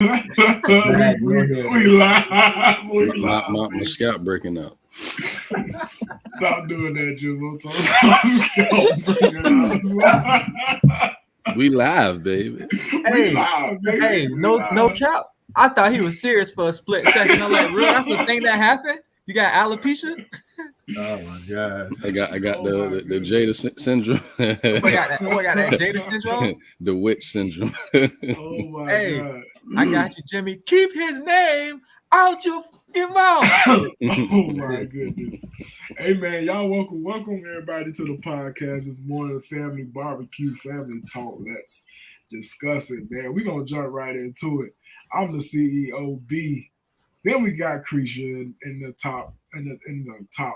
we live. My scalp breaking up. Stop doing that, Jimbo. We live, baby. We live, baby. Hey, no cap. I thought he was serious for a split second. I'm like, really? That's the thing that happened? You got alopecia? Oh my god! I got the Jada syndrome. I got that Jada syndrome. The witch syndrome. Oh my god! I got you, Jimmy. Keep his name out your fucking mouth. Oh my goodness! Hey man, y'all welcome everybody to the podcast this morning. Family barbecue, family talk. Let's discuss it, man. We're gonna jump right into it. I'm the CEO B. Then we got Creisha in the top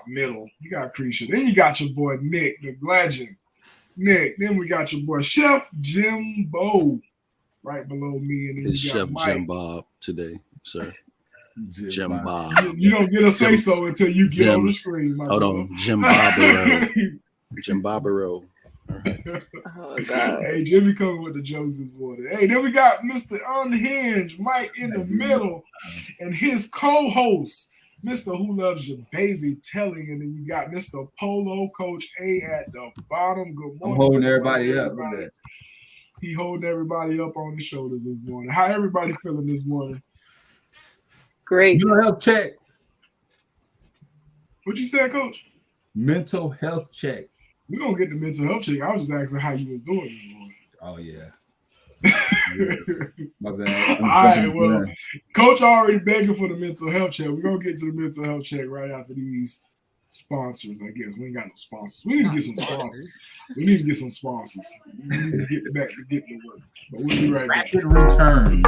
middle. You got Creisha. Then you got your boy Nick, the legend. Nick. Then we got your boy Chef Jimbo right below me. And then it's you got Chef Mike. Jim Bob today, sir. Jim Bob. You don't get a say so until you get on the screen. Hold on, Jim Barbaro. Jim Barbaro. All right. Oh God. Hey, Jimmy coming with the jokes this morning. Hey, then we got Mr. Unhinged, Mike in the middle, and his co-host, Mr. Who Loves Your Baby, telling, and then you got Mr. Polo Coach A at the bottom. Good morning. I'm holding everybody up. He holding everybody up on his shoulders this morning. How everybody feeling this morning? Great. Mental health check. What you said, Coach? Mental health check. We're gonna get the mental health check. I was just asking how you was doing this morning. Oh yeah. My bad. All right, well, Coach already begging for the mental health check. We're gonna get to the mental health check right after these sponsors, I guess. We ain't got no sponsors. We need to get some sponsors. We need to get some sponsors. We need to get back to getting to work. But we'll be right back. Rapid return.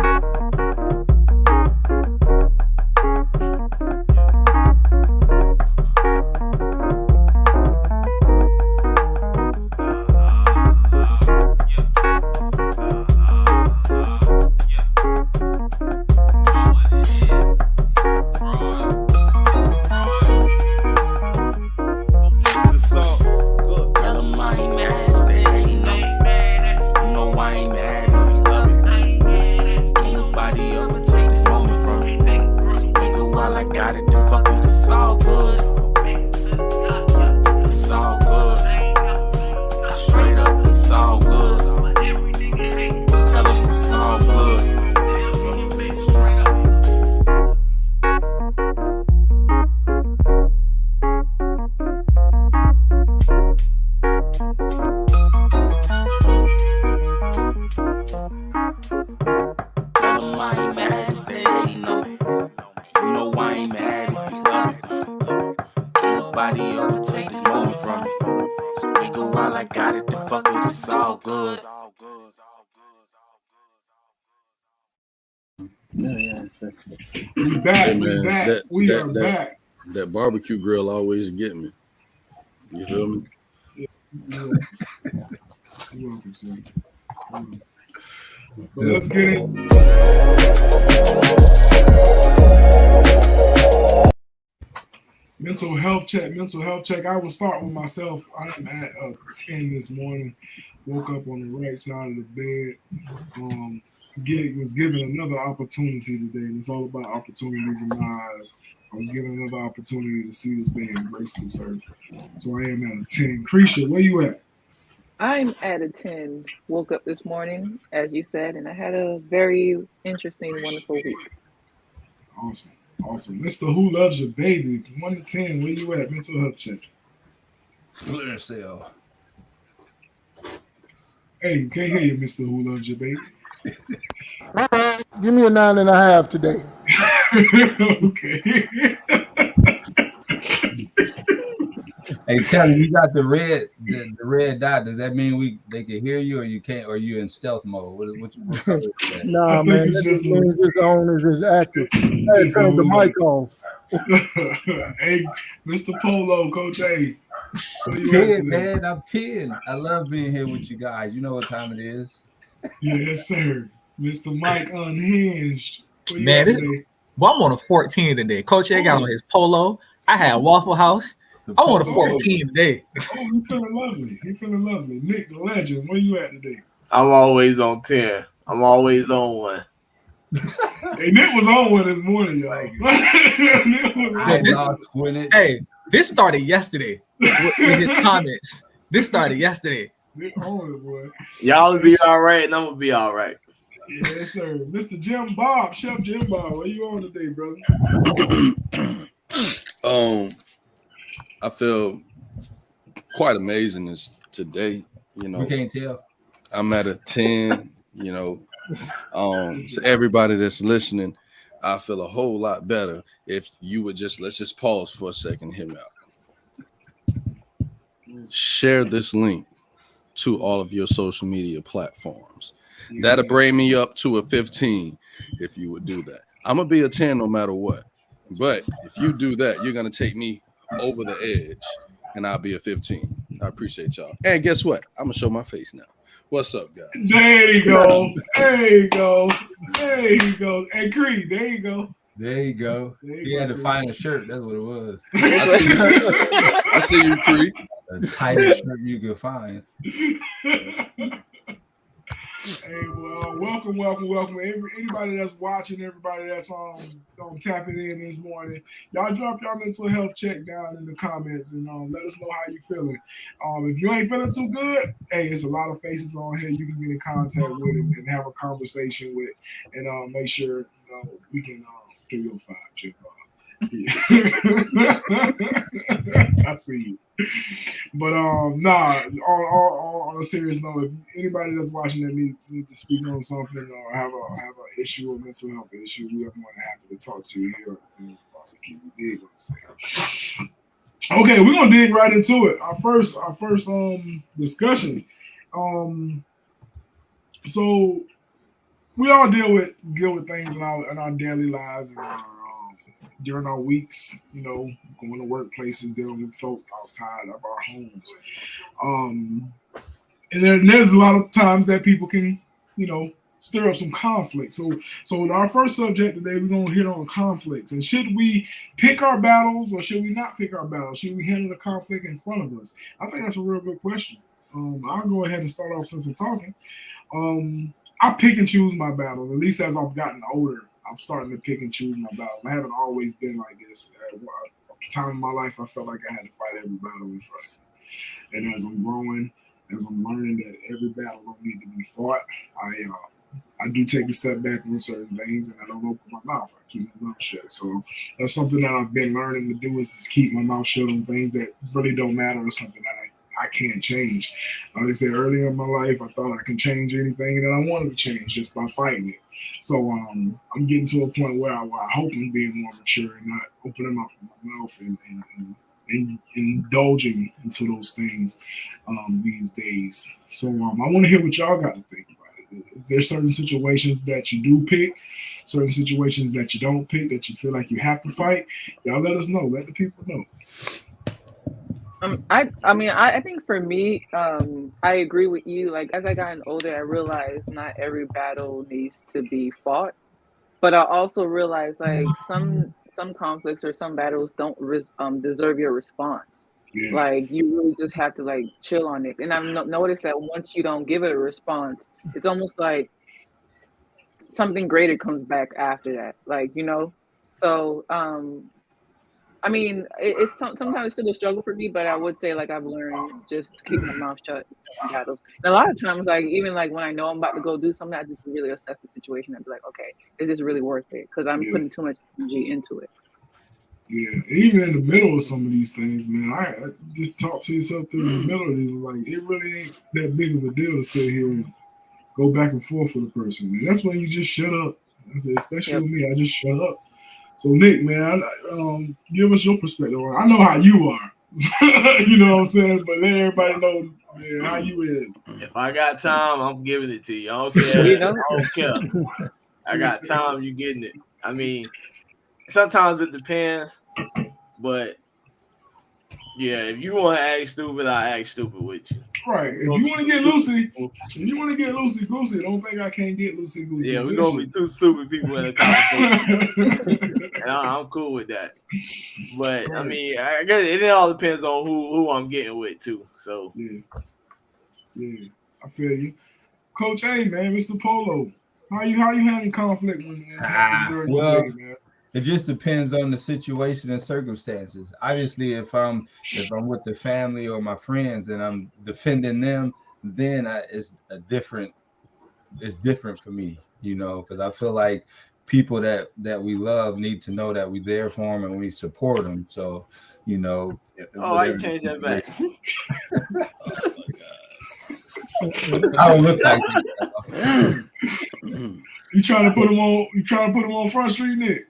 We are back. That barbecue grill always get me. You feel me? Yeah. You're welcome, sir. But let's get it. Mental health check. I will start with myself. I am at a 10 this morning. Woke up on the right side of the bed. Was given another opportunity today, and it's all about opportunities in my eyes. I was given another opportunity to see this day and grace this earth. So I am at a 10. Creisha, where you at? I'm at a 10. Woke up this morning, as you said, and I had a very interesting, wonderful week. Awesome. Mr. Who Loves Your Baby, 1 to 10, where you at? Mental health check. Splinter cell. Hey, can't hear you, Mr. Who Loves Your Baby. Give me a 9.5 today. Okay. Hey, tell me, you got the red dot. Does that mean they can hear you, or you can't, or you in stealth mode? What Nah, man, this is on is just active. Hey, turn the mic off. Hey, Mr. Polo, Coach A. I'm 10, man. I'm 10. I love being here with you guys. You know what time it is. Yes, sir. Mr. Mike Unhinged. Man, I'm on a 14 today. Coach A got on his polo. I had Waffle House. I'm on a 14 today. Oh, you feeling lovely. Nick, the legend, where you at today? I'm always on 10. I'm always on one. Hey, Nick was on one this morning, y'all. Nick was on. Hey, this started yesterday with his comments. This started yesterday. Nick on it, boy. Y'all will be all right, and I'm gonna be all right. Yes, sir. Mr. Jim Bob, Chef Jim Bob, what you on today, brother? I feel quite amazing this today. You know, We can't tell. I'm at a 10. You know, to everybody that's listening, I feel a whole lot better if you would let's just pause for a second, hear me out. Share this link to all of your social media platforms. Yes. That'll bring me up to a 15 if you would do that. I'm gonna be a 10 no matter what. But if you do that, you're gonna take me over the edge, and I'll be a 15. I appreciate y'all. And guess what? I'm gonna show my face now. What's up, guys? There you go. There you go. There you go. Hey, Creed, there you go. There you go. He had to find a shirt. That's what it was. I see you, Creed. The tightest shirt you could find. Hey, well, welcome. Anybody that's watching, everybody that's tapping in this morning, y'all drop y'all mental health check down in the comments and let us know how you feeling. If you ain't feeling too good, hey, it's a lot of faces on here you can get in contact with and have a conversation with, and make sure we can do your 5 check. I see you. But on a serious note, if anybody that's watching that need to speak on something or have an issue or mental health issue, we are more than happy to talk to you here. You dig what I'm saying? Okay, we're gonna dig right into it. Our first discussion. So we all deal with things in our daily lives and during our weeks, going to workplaces, dealing with folk outside of our homes. And there's a lot of times that people can, stir up some conflict. So our first subject today, we're going to hit on conflicts. And should we pick our battles or should we not pick our battles? Should we handle the conflict in front of us? I think that's a real good question. I'll go ahead and start off since I'm talking. I pick and choose my battles, at least as I've gotten older. I'm starting to pick and choose my battles. I haven't always been like this. At the time of my life, I felt like I had to fight every battle in front of me. And as I'm growing, as I'm learning that every battle don't need to be fought, I do take a step back on certain things, and I don't open my mouth. I keep my mouth shut. So that's something that I've been learning to do is to keep my mouth shut on things that really don't matter or something that I can't change. Like I said earlier in my life, I thought I could change anything that I wanted to change just by fighting it. So I'm getting to a point where I hope I'm being more mature and not opening up my mouth and indulging into those things these days. So I want to hear what y'all got to think about it. Is there certain situations that you do pick, certain situations that you don't pick, that you feel like you have to fight? Y'all let us know. Let the people know. I think for me, I agree with you. Like as I gotten older, I realized not every battle needs to be fought, but I also realized like some conflicts or some battles don't deserve your response. Yeah. Like you really just have to like chill on it. And I've noticed that once you don't give it a response, it's almost like something greater comes back after that. Like so. I mean, it's sometimes still a struggle for me, but I would say like I've learned just to keep my mouth shut in battles. And a lot of times, like even like when I know I'm about to go do something, I just really assess the situation and be like, okay, is this really worth it? Because I'm putting too much energy into it. Yeah, even in the middle of some of these things, man, I just talk to yourself through the middle of these. Like it really ain't that big of a deal to sit here and go back and forth with a person. And that's when you just shut up. Especially with me, I just shut up. So Nick, man, give us your perspective. I know how you are. You know what I'm saying? But let everybody know how you is. If I got time, I'm giving it to you. I don't care. I don't care. I got time, you getting it. I mean, sometimes it depends, but yeah, if you want to act stupid, I act stupid with you. Right. If you want to get loosey goosey, don't think I can't get loosey goosey. Yeah, we're gonna be two stupid people in a conversation. And I'm cool with that. But right. I mean, I guess it all depends on who I'm getting with too. So yeah, I feel you, Coach A, man, Mr. Polo. How you having conflict when well, day, man? it just depends on the situation and circumstances. Obviously, if I'm with the family or my friends and I'm defending them, then it's different for me, because I feel like people that we love need to know that we're there for them and we support them. So, I changed that back. I don't look like you trying to put him on? You trying to put him on Front Street, Nick?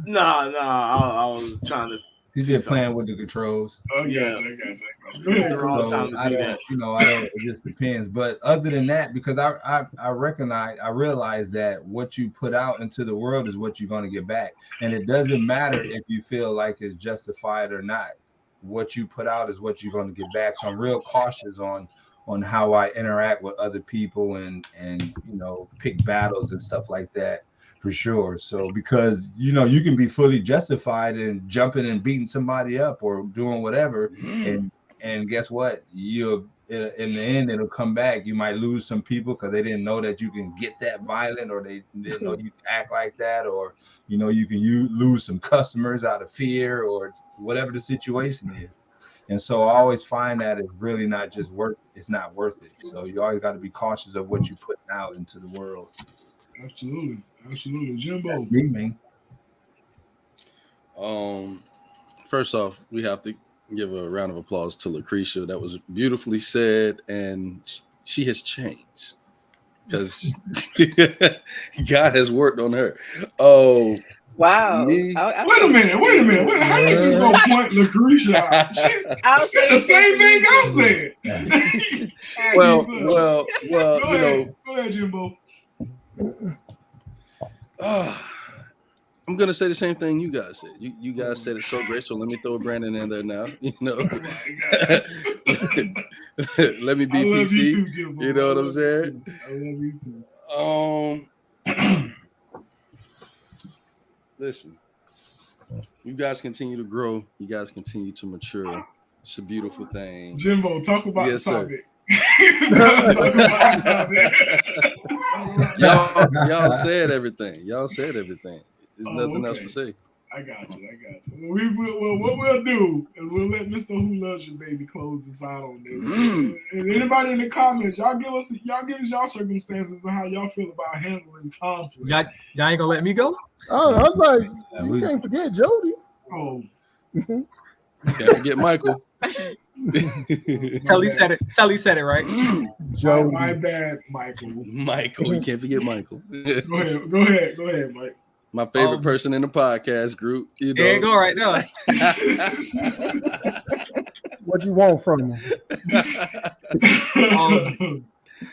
Nah. I was trying to. He's just playing with the controls. Oh yeah, I got you. The wrong time to do that. I don't. It just depends. But other than that, because I realize that what you put out into the world is what you're going to get back, and it doesn't matter if you feel like it's justified or not. What you put out is what you're going to get back. So I'm real cautious on how I interact with other people and pick battles and stuff like that. For sure. So because you can be fully justified in jumping and beating somebody up or doing whatever, and guess what? In the end it'll come back. You might lose some people because they didn't know that you can get that violent, or they didn't know you can act like that, or you can lose some customers out of fear or whatever the situation is. And so I always find that it's really not just it's not worth it. So you always got to be cautious of what you put out into the world. Absolutely, Jimbo. That's me, man. First off, we have to give a round of applause to Lucretia. That was beautifully said, and she has changed because God has worked on her. Oh, wow! Wait a minute. How you just gonna point Lucretia out? She said the same thing I said. well, Go ahead, Jimbo. I'm gonna say the same thing you guys said. You guys said it so great, so let me throw Brandon in there now. Let me be PC. You too, you know what I'm saying? I love you too. Listen, you guys continue to grow. You guys continue to mature. It's a beautiful thing. Jimbo, talk about the topic. Y'all said everything. There's nothing else to say. I got you. Well, what we'll do is we'll let Mr. Who Loves You Baby close us out on this. And anybody in the comments, y'all give us y'all circumstances and how y'all feel about handling conflict. Y'all ain't gonna let me go? Oh, I was like, you can't forget Jody. Oh, can't forget Michael. Telly said it right. Jody. My bad, Michael. You can't forget Michael. Go ahead, Mike. My favorite person in the podcast group. There you go, right now. What you want from him?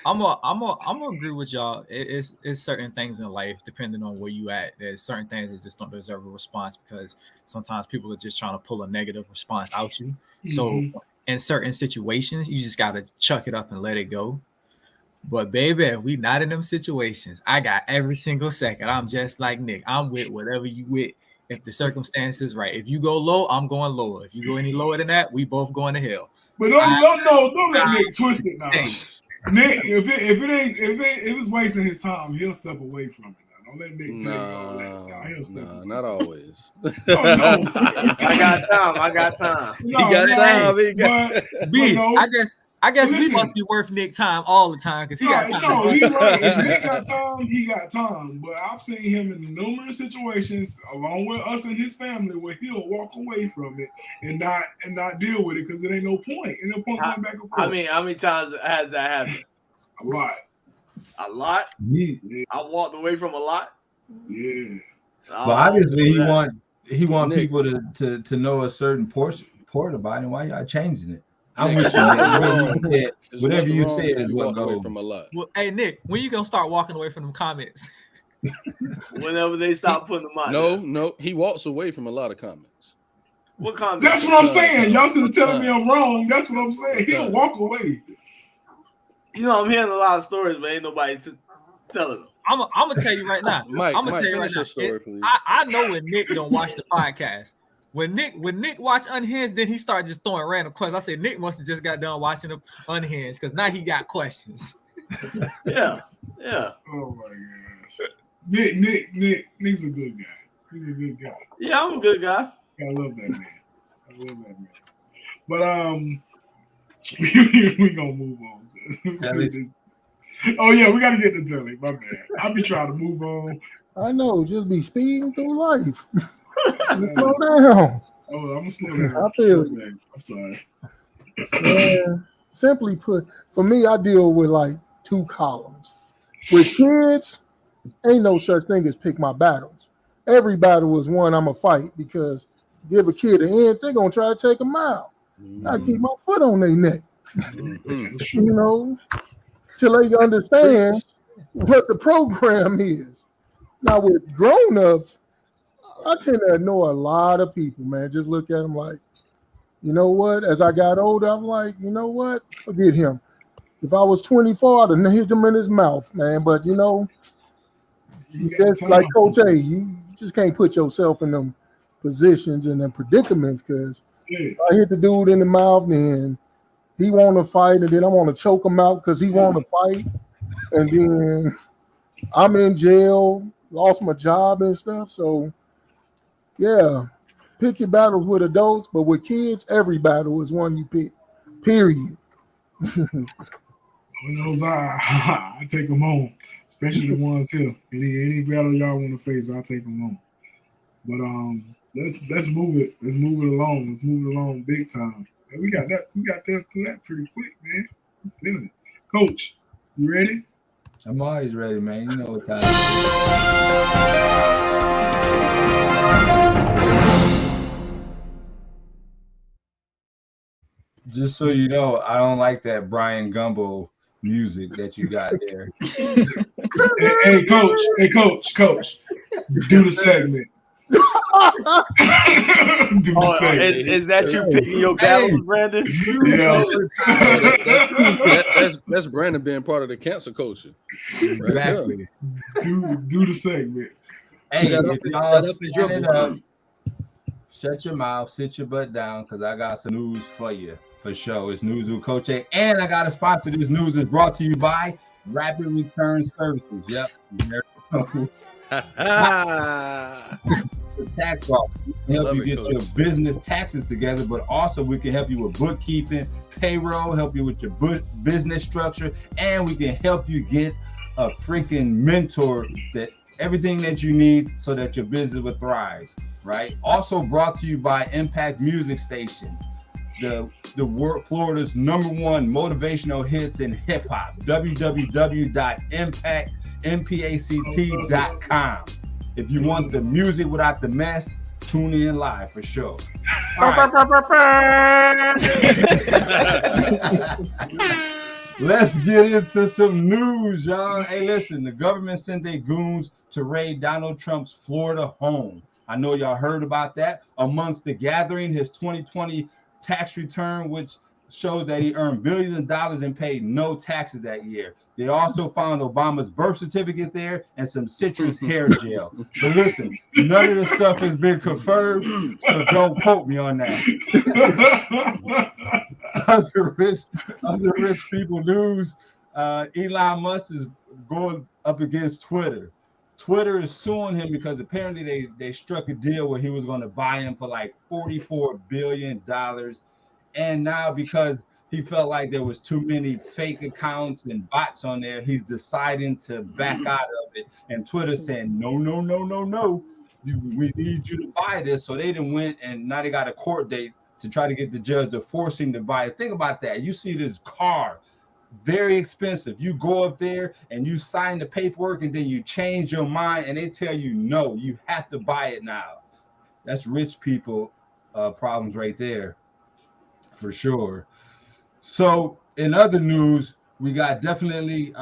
I'm gonna agree with y'all. It's certain things in life, depending on where you at. There's certain things that just don't deserve a response because sometimes people are just trying to pull a negative response out you. Mm-hmm. So in certain situations, you just gotta chuck it up and let it go. But baby, we not in them situations. I got every single second. I'm just like Nick. I'm with whatever you with. If the circumstance is right. If you go low, I'm going lower. If you go any lower than that, we both going to hell. But don't let Nick twist it now. Nick, if it's wasting his time, he'll step away from it. Don't let Nick tell you all that. He'll step away. Not always. No. I got time. I guess we must be worth Nick time all the time because he got time. No, he's right. If Nick got time, he got time. But I've seen him in numerous situations, along with us and his family, where he'll walk away from it and not deal with it because it ain't no point. Ain't no point going back and forth. I mean, how many times has that happened? A lot. Yeah. I walked away from a lot. Yeah. But obviously he want people to know a certain part about him. Why y'all changing it? I'm with you. Whatever you say is what goes. From a lot. Well, hey Nick, when you gonna start walking away from them comments? Whenever they stop putting them out. No, he walks away from a lot of comments. What comments? That's what I'm saying. Y'all should have telling me I'm wrong. That's what I'm saying. He'll walk away. I'm hearing a lot of stories, but ain't nobody telling them. I'm gonna tell you right now. Mike, I'm gonna tell you right now. Story, please. I know when Nick don't watch the podcast. When Nick watch Unhinged, then he started just throwing random questions. I said Nick must have just got done watching the Unhinged because now he got questions. Yeah. Oh my gosh. Nick's a good guy. He's a good guy. Yeah, I'm a good guy. I love that man. But we gonna move on. Oh yeah, we gotta get to Telly. My bad. I be trying to move on. I know, just be speeding through life. Slow down. Oh, I'm gonna slow down. I feel I'm sorry. Simply put, for me, I deal with like two columns. With kids, ain't no such thing as pick my battles. Every battle is one I'm a fight because give a kid an inch, they're gonna try to take a mile. I keep my foot on their neck. You know, till they understand what the program is. Now with grown-ups, I tend to ignore a lot of people, man. Just look at them like, you know what? As I got older, I'm like, you know what? Forget him. If I was 24, I'd have hit him in his mouth, man. But you know, just like Coach A, you just can't put yourself in them positions and them predicaments because I hit the dude in the mouth, then he want to fight, and then I want to choke him out because he want to fight, and then I'm in jail, lost my job and stuff. So, yeah, pick your battles with adults, but with kids, every battle is one you pick. Period. Who knows? I take them home, especially the ones here. Any battle y'all want to face, I'll take them home. But let's move it. Let's move it along. Let's move it along big time. And we got that. We got there through that pretty quick, man. I'm feeling it. Coach, you ready? I'm always ready, man. You know what time. Just so you know, I don't like that Brian Gumbo music that you got there. Hey, coach. Do the segment. Is that you picking your battles, Brandon? Yeah. That's Brandon being part of the cancer culture. Exactly. Do the segment. Hey, if y'all standing up, shut your mouth, sit your butt down, because I got some news for you. For sure. It's News with Coach A. And I got a sponsor. This news is brought to you by Rapid Return Services. Yep. The tax office. We can help you get your business taxes together, but also we can help you with bookkeeping, payroll, help you with your business structure, and we can help you get a freaking mentor that everything that you need so that your business will thrive, right? Also brought to you by Impact Music Station, the Florida's #1 motivational hits in hip hop. www.impactmpact.com. If you want the music without the mess, tune in live for sure. Let's get into some news, y'all. Hey, listen, the government sent their goons to raid Donald Trump's Florida home. I know y'all heard about that. Amongst the gathering, his 2020 tax return, which shows that he earned billions of dollars and paid no taxes that year. They also found Obama's birth certificate there and some citrus hair gel. So listen, none of this stuff has been confirmed, so don't quote me on that. Other rich people news, Elon Musk is going up against Twitter. Twitter is suing him because apparently they struck a deal where he was going to buy him for like $44 billion. And now because he felt like there was too many fake accounts and bots on there, he's deciding to back out of it. And Twitter saying, no. We need you to buy this. So they done went and now they got a court date to try to get the judge to force him to buy it. Think about that. You see this car, very expensive. You go up there and you sign the paperwork and then you change your mind and they tell you, no, you have to buy it now. That's rich people problems right there. For sure. So in other news, we got definitely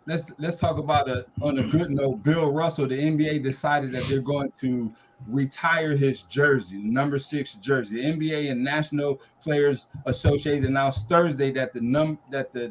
let's talk about on a good note. Bill Russell, the NBA decided that they're going to retire his jersey, number 6 jersey. The NBA and National Players Association announced Thursday that the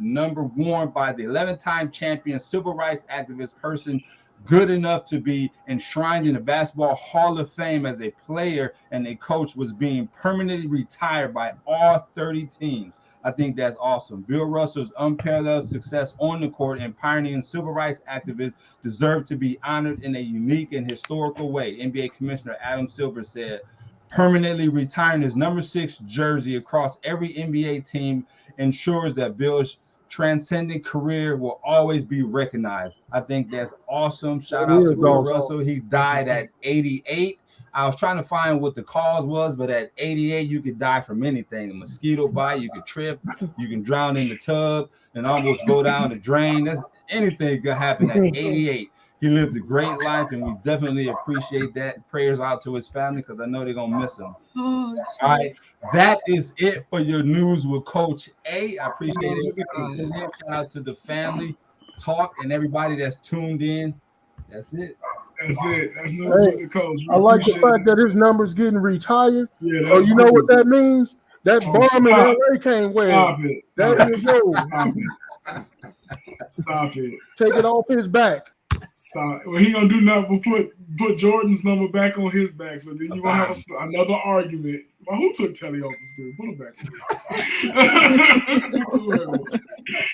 number worn by the 11-time champion civil rights activist person good enough to be enshrined in the Basketball Hall of Fame as a player and a coach was being permanently retired by all 30 teams. I think that's awesome. Bill Russell's unparalleled success on the court and pioneering civil rights activists deserve to be honored in a unique and historical way. NBA Commissioner Adam Silver said, permanently retiring his number 6 jersey across every NBA team ensures that Bill's transcendent career will always be recognized. I think that's awesome. Shout out to Bill Russell. He died at 88. I was trying to find what the cause was, but at 88, you could die from anything. A mosquito bite, you could trip, you can drown in the tub and almost go down the drain. Anything could happen at 88. He lived a great life, and we definitely appreciate that. Prayers out to his family because I know they're going to miss him. All right. That is it for your news with Coach A. I appreciate it. Shout out to the family talk and everybody that's tuned in. That's it. That's it. That's news with the coach. I like the fact that his number's getting retired. Yeah, that's you know what that means? That bomb in LA can't wear. Stop it. That is yours. Stop it. Stop it. Take it off his back. Stop. Well, he gonna do nothing but put Jordan's number back on his back. So then you're gonna have another argument. Well, who took Telly off the screen? Put him back.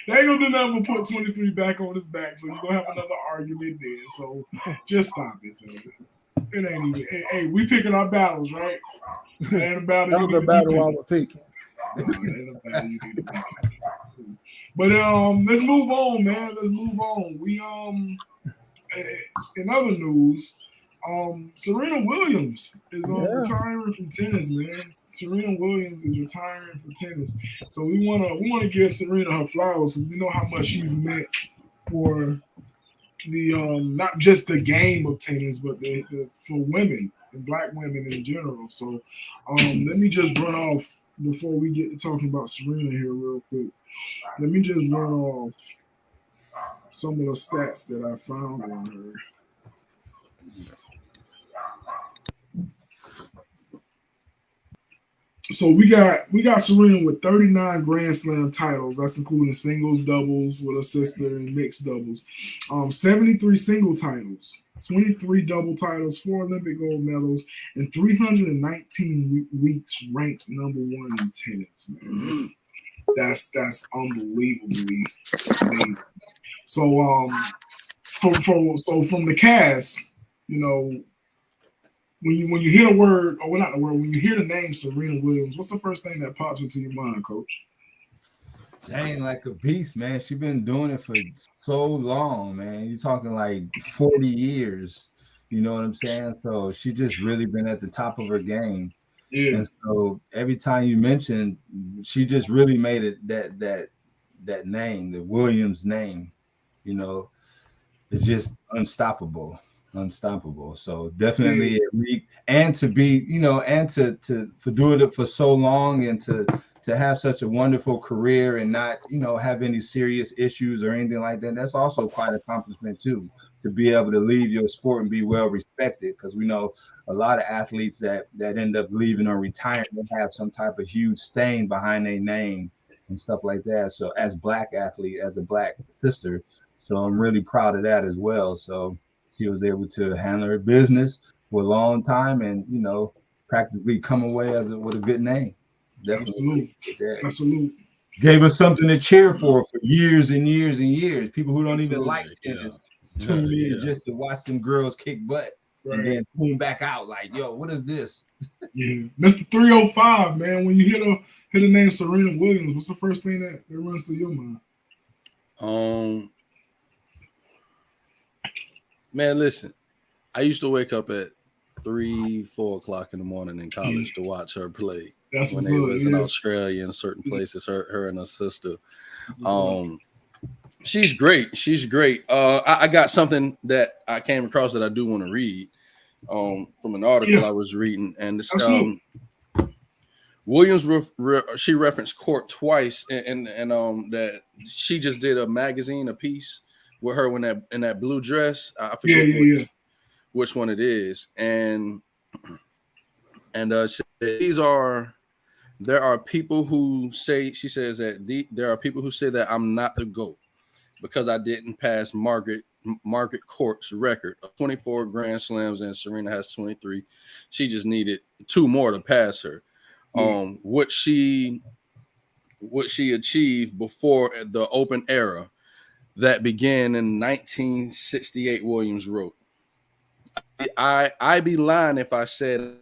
They ain't gonna do nothing but put 23 back on his back. So you're gonna have another argument there. So just stop it, Telly. It ain't even. Hey, we picking our battles, right? That ain't a battle. That was a battle I was picking. But let's move on, man. Let's move on. We in other news, Serena Williams is retiring from tennis, man. Serena Williams is retiring from tennis. So we wanna give Serena her flowers because we know how much she's meant for the not just the game of tennis, but for women and Black women in general. So let me just run off before we get to talking about Serena here real quick. Let me just run off some of the stats that I found on her. So we got Serena with 39 Grand Slam titles. That's including singles, doubles with her sister, and mixed doubles. 73 single titles, 23 double titles, 4 Olympic gold medals, and 319 weeks ranked number 1 in tennis. Man, that's unbelievably amazing. So from the cast, you know, when you hear the word, or well, not the word, when you hear the name Serena Williams, what's the first thing that pops into your mind, Coach? Dang, like a beast, man. She's been doing it for so long, man. You're talking like 40 years. You know what I'm saying? So she just really been at the top of her game. Yeah. And so every time you mention, she just really made it that name, the Williams name. You know, it's just unstoppable. So definitely and to be, you know, and for doing it for so long and to have such a wonderful career and not, you know, have any serious issues or anything like that. That's also quite an accomplishment too, to be able to leave your sport and be well respected. Because we know a lot of athletes that end up leaving or retiring, they have some type of huge stain behind their name and stuff like that. So as Black athlete, as a Black sister, so I'm really proud of that as well. So she was able to handle her business for a long time and, you know, practically come away with a good name. Definitely. Absolutely. Gave us something to cheer for years and years and years. People who don't even like tennis tune in just to watch some girls kick butt and then tune back out like, yo, what is this? Yeah. Mr. 305, man, when you hear the name Serena Williams, what's the first thing that runs through your mind? Man, listen, I used to wake up at 3-4 o'clock in the morning in college to watch her play. That's when they was in Australia and certain places, her and her sister. She's great. I got something that I came across that I do want to read from an article I was reading, and this, Williams she referenced court twice, and that she just did a piece with her in that blue dress. I forget which one it is, and there are people who say, she says that there are people who say that I'm not the GOAT because I didn't pass Margaret Court's record of 24 Grand Slams, and Serena has 23. She just needed 2 more to pass her. What she what she achieved before the open era that began in 1968. Williams wrote, I be lying if I said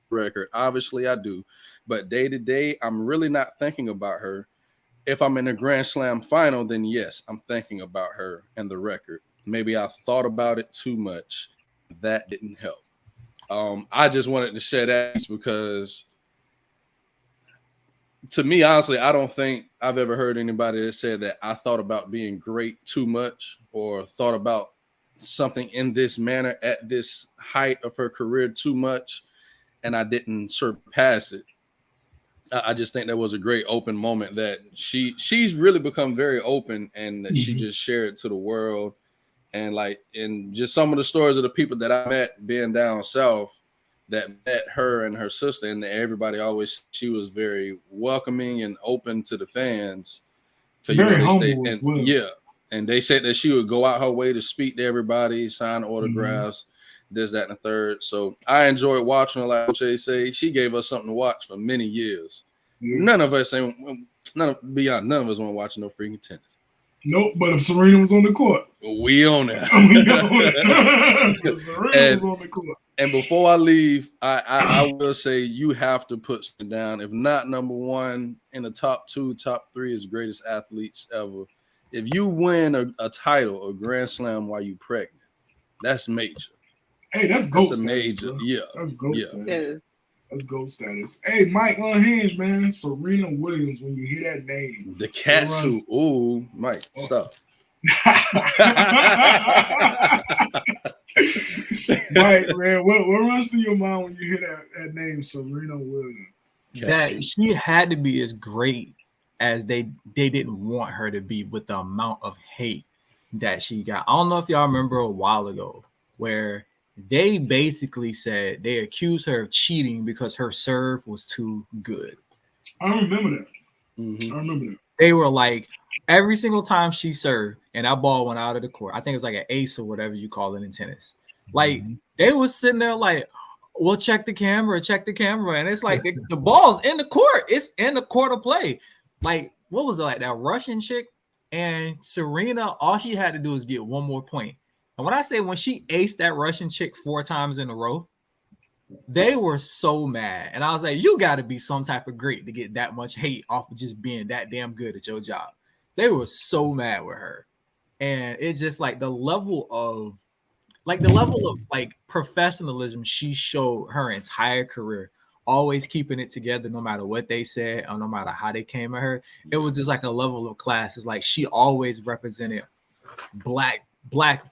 record. Obviously I do, but day to day I'm really not thinking about her. If I'm in a Grand Slam final, then yes, I'm thinking about her and the record. Maybe I thought about it too much. That didn't help. I just wanted to share that because to me, honestly, I don't think I've ever heard anybody that said that I thought about being great too much or thought about something in this manner at this height of her career too much, and I didn't surpass it. I just think that was a great open moment that she's really become very open, and that she just shared to the world. And like, in just some of the stories of the people that I met being down south that met her and her sister, and everybody always, she was very welcoming and open to the fans. Very humble as well. Yeah. And they said that she would go out her way to speak to everybody, sign autographs, this, that, and the third. So I enjoyed watching her. Like Jay say, she gave us something to watch for many years. Yeah. None of us want watching no freaking tennis. Nope, but if Serena was on the court, we own it. Serena was on the court. And before I leave, I will say you have to put down, if not number one, in the top 2, top 3 as greatest athletes ever. If you win a title, a Grand Slam while you pregnant, that's major. Hey, that's gold status. Major, yeah. That's gold status. That's gold status. Hey, Mike, unhinged, man. Serena Williams, when you hear that name. The cat suit. Ooh, Mike, stop. Mike, man, what runs through your mind when you hear that name, Serena Williams? That she had to be as great as they didn't want her to be with the amount of hate that she got. I don't know if y'all remember a while ago where they basically said they accused her of cheating because her serve was too good. I remember that. I remember that. They were like, every single time she served and that ball went out of the court, I think it was like an ace or whatever you call it in tennis. Like, they was sitting there like, well, check the camera. And it's like, the ball's in the court. It's in the court of play. Like, what was it, like that Russian chick? And Serena, all she had to do was get one more point. And when I say when she aced that Russian chick 4 times in a row, they were so mad. And I was like, you got to be some type of great to get that much hate off of just being that damn good at your job. They were so mad with her. And it's just like the level of professionalism she showed her entire career, always keeping it together no matter what they said or no matter how they came at her. It was just like a level of class. It's like she always represented black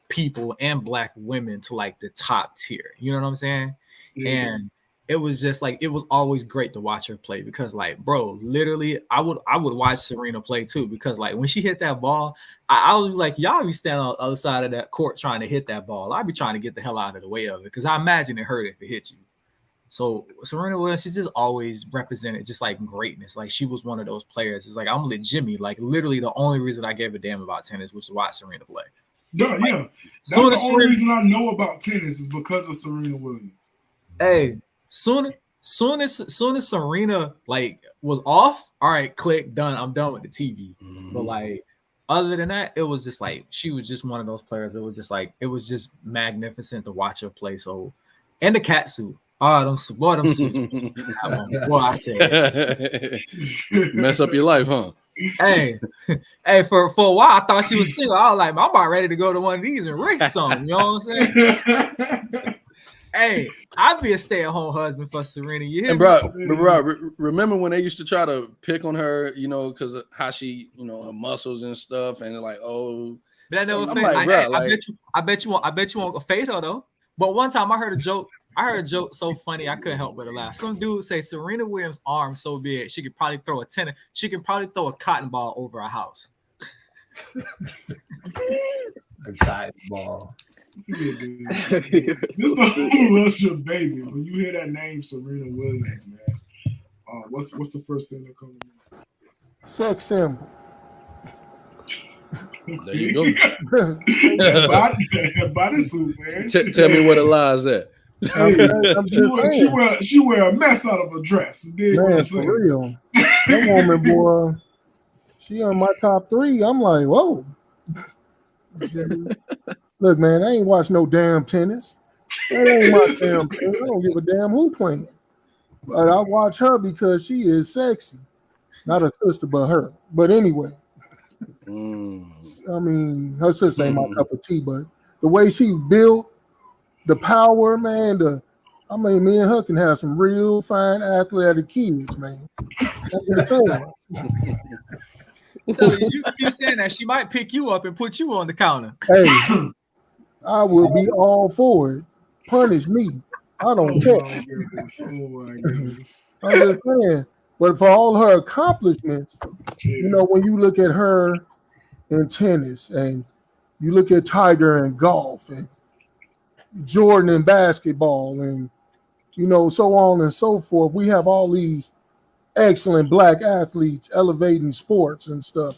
people and black women to like the top tier. You know what I'm saying? Yeah. And it was just like, it was always great to watch her play because, like, bro, literally I would watch Serena play too, because like when she hit that ball, I was like, y'all be standing on the other side of that court trying to hit that ball. I'd be trying to get the hell out of the way of it because I imagine it hurt if it hit you. So Serena Williams, she just always represented just like greatness. Like, she was one of those players. It's like, I'm with Jimmy. Like, literally the only reason I gave a damn about tennis was to watch Serena play. Yeah. That's the only reason I know about tennis is because of Serena Williams. Hey, soon as Serena like was off, all right, click, done. I'm done with the TV. But like, other than that, it was just like she was just one of those players. It was just like, it was just magnificent to watch her play. So, and the cat suit. Oh, them suits. Boy, I tell you. Mess up your life, huh? Hey, for a while I thought she was single. I was like, I'm about ready to go to one of these and race something. You know what I'm saying? Hey, I'd be a stay-at-home husband for Serena. You hear and bro, remember when they used to try to pick on her, you know, because of how she, you know, her muscles and stuff, and they're like, oh, but I never I bet you won't fade her though. But one time I heard a joke so funny I couldn't help but to laugh. Some dude say Serena Williams' arm so big she could probably throw a cotton ball over a house. A cotton ball. This is the Russia baby. When you hear that name, Serena Williams, man, what's the first thing that comes to mind? Sex symbol. There you go. Bodysuit, man. Tell me what it lies at. Hey, I'm just saying. she wear a mess out of a dress. Man, for real. That woman, boy, she on my top 3. I'm like, whoa. Look, man, I ain't watch no damn tennis. That ain't my damn thing. I don't give a damn who playing. But I watch her because she is sexy. Not a sister, but her. But anyway, I mean, her sister ain't my cup of tea, but the way she built, the power, man, I mean, me and her can have some real fine athletic kids, man. So you keep saying that she might pick you up and put you on the counter. Hey, I will be all for it. Punish me. I don't care. I'm just saying. But for all her accomplishments, you know, when you look at her in tennis and you look at Tiger in golf and Jordan in basketball and, you know, so on and so forth, we have all these excellent black athletes elevating sports and stuff.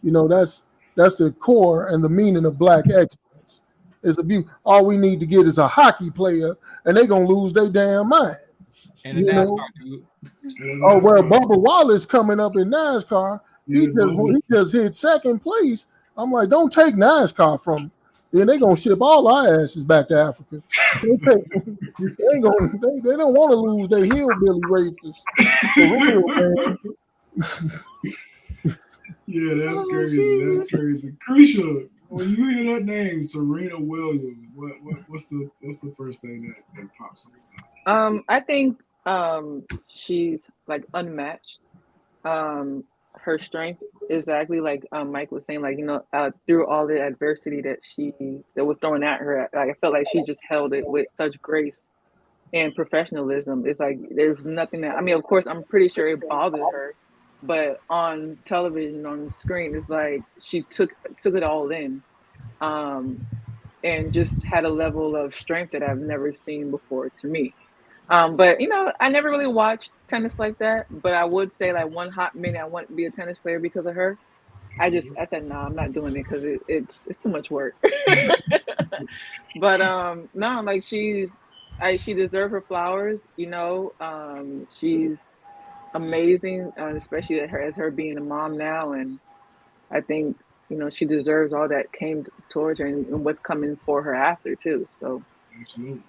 You know, that's the core and the meaning of black excellence. It's all we need to get is a hockey player, and they're gonna lose their damn mind. And in NASCAR, dude. Oh well, Bubba Wallace coming up in NASCAR. He just hit second place. I'm like, don't take NASCAR from him. Then they're gonna ship all our asses back to Africa. They don't want to lose their hillbilly races. Yeah, that's crazy. That's crazy. Krisha, when you hear that name, Serena Williams, what's the first thing that pops up? I think she's like unmatched. Her strength, exactly like Mike was saying, like, you know, through all the adversity that was thrown at her, like, I felt like she just held it with such grace and professionalism. It's like there's nothing that, I mean, of course, I'm pretty sure it bothered her, but on television, on the screen, it's like she took it all in, and just had a level of strength that I've never seen before to me. But you know, I never really watched tennis like that. But I would say, like, one hot minute, I want to be a tennis player because of her. I said, no, I'm not doing it because it's too much work. But no, like she deserved her flowers. You know, she's amazing, especially as her being a mom now, and I think, you know, she deserves all that came towards her and what's coming for her after too. So absolutely.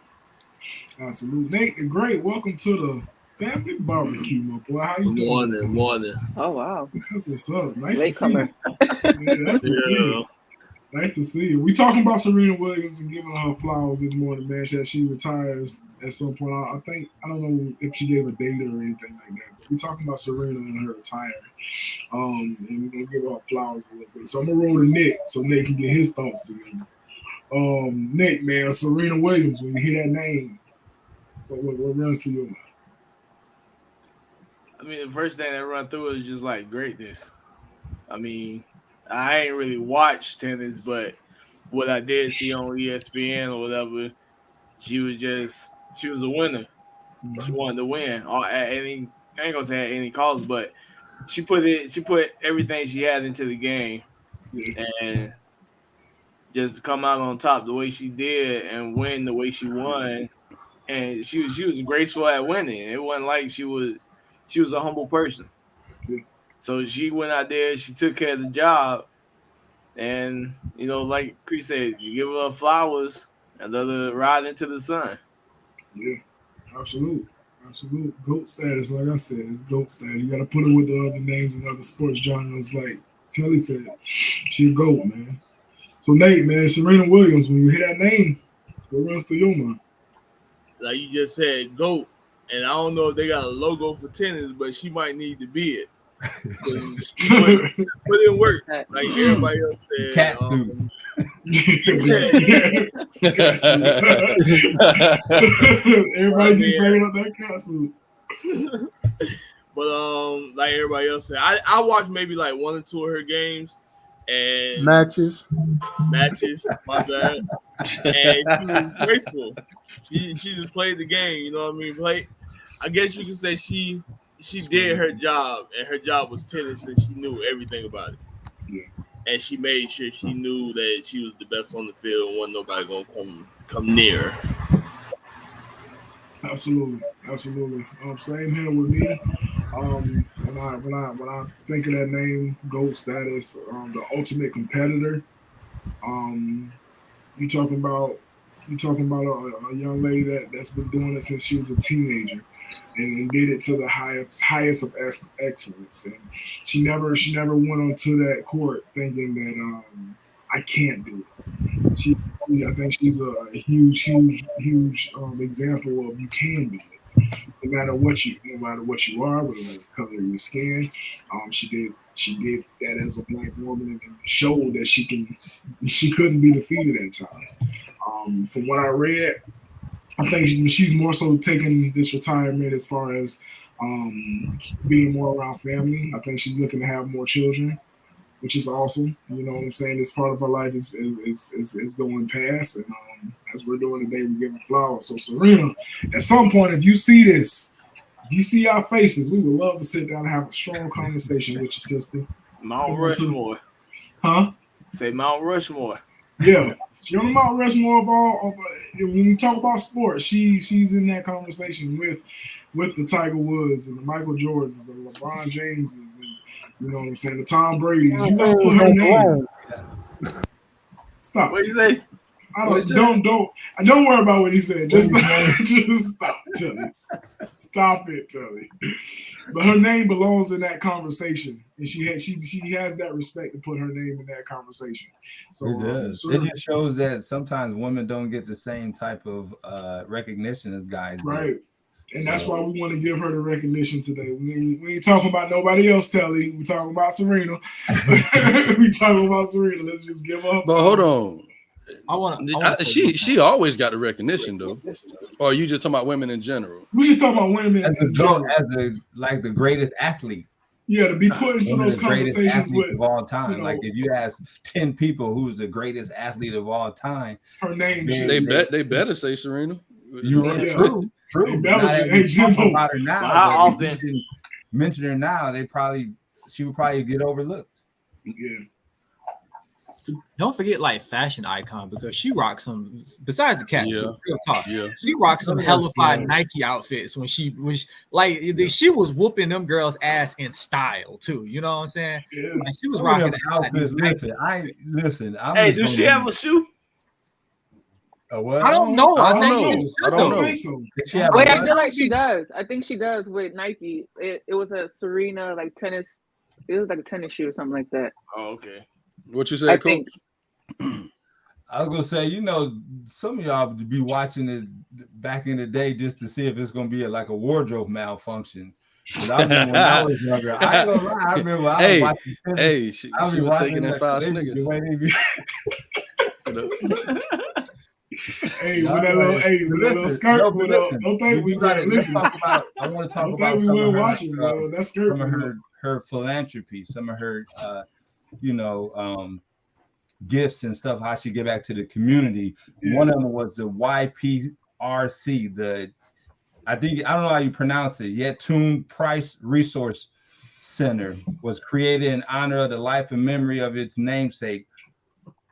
Nate the Great, welcome to the family barbecue, my boy. How you doing? Morning. Oh wow, that's what's up. Nice late to comer. see you. Yeah, nice to see you. Nice to see you. We talking about Serena Williams and giving her flowers this morning, man. She retires at some point. I don't know if she gave a date or anything like that. But we talking about Serena and her retiring. And we're gonna give her flowers a little bit. So I'm gonna roll to Nick so Nick can get his thoughts together. Nick, man, Serena Williams, when you hear that name, what runs through your mind? I mean, the first thing that run through is just like greatness. I mean, I ain't really watched tennis, but what I did see on ESPN or whatever, she was a winner. Mm-hmm. She wanted to win. I ain't gonna say at any cost, but she put everything she had into the game, and just to come out on top the way she did and win the way she won, and she was graceful at winning. It wasn't like she was a humble person. Yeah. So she went out there, she took care of the job, and, you know, like Chris said, you give her flowers and let her ride into the sun. Yeah, absolute GOAT status. Like I said, it's GOAT status. You got to put her with the other names and other sports genres. Like Telly said, she a GOAT, man. So Nate, man, Serena Williams, when you hear that name, what runs through your mind? Like you just said, GOAT. And I don't know if they got a logo for tennis, but she might need to be it. Put in work, like everybody else said. Cat suit. Everybody keep bringing up that cat suit. But like everybody else said, I watched maybe like one or two of her games and matches. My bad. And she was graceful. She just played the game. You know what I mean? I guess you could say she did her job, and her job was tennis, and she knew everything about it. Yeah. And she made sure she knew that she was the best on the field, and wasn't nobody gonna come near her. Absolutely. Same here with me. When I think of that name, GOAT status, the ultimate competitor. Um, you talking about a young lady that's been doing it since she was a teenager, and did it to the highest of excellence. And she never went onto that court thinking that I can't do it. I think she's a huge example of you can do it, no matter what you are, no matter the color of your skin. She did that as a black woman and showed that she couldn't be defeated at times. From what I read, I think she's more so taking this retirement as far as being more around family. I think she's looking to have more children, which is awesome. You know what I'm saying? This part of her life is going past, and as we're doing today, we're giving flowers. So Serena, at some point, if you see this, if you see our faces, we would love to sit down and have a strong conversation with your sister. Mount Rushmore. Huh? Say Mount Rushmore. Yeah, she's on the Mount Rushmore of all. When we talk about sports, she's in that conversation with the Tiger Woods and the Michael Jordans and the LeBron Jameses and you know what I'm saying, the Tom Brady's. You gotta put her name. Stop. What you say? Don't worry about what he said. Just stop, Tilly. Stop it, Tilly. But her name belongs in that conversation, and she has that respect to put her name in that conversation. So it does. It just shows that sometimes women don't get the same type of recognition as guys. Right. And that's why we want to give her the recognition today. We ain't talking about nobody else, Telly. We talking about Serena. We talking about Serena. Let's just give up. But hold on. She always got the recognition though. Or are you just talking about women in general? We just talking about women in general. Like the greatest athlete. Yeah, to be put into those conversations with of all time. You know, like if you ask 10 people who's the greatest athlete of all time, her name. They better say Serena. True. They better about her now. How often mention her now? She would probably get overlooked. Yeah. Don't forget, like, fashion icon, because she rocks some. Besides the cat, real talk. Yeah. She rocks some hellified Nike outfits when she was like, she was whooping them girls' ass in style too. You know what I'm saying? Yeah. Like, she was rocking outfits. Listen. Hey, does she have a shoe? What? I don't know. I don't think so. Wait, I feel like she does. I think she does with Nike. It was a Serena like tennis. It was like a tennis shoe or something like that. Oh, okay. What you say, I Coach? think. I was gonna say, some of y'all would be watching it back in the day just to see if it's gonna be like a wardrobe malfunction. I remember when I was younger. I ain't gonna lie. I remember I was watching tennis. She was thinking that 5 niggas. Hey, with that little skirt, don't think we listen. I want to talk about some of her philanthropy, some of her gifts and stuff, how she get back to the community. Yeah. One of them was the YPRC, I don't know how you pronounce it, Yetun Price Resource Center, was created in honor of the life and memory of its namesake,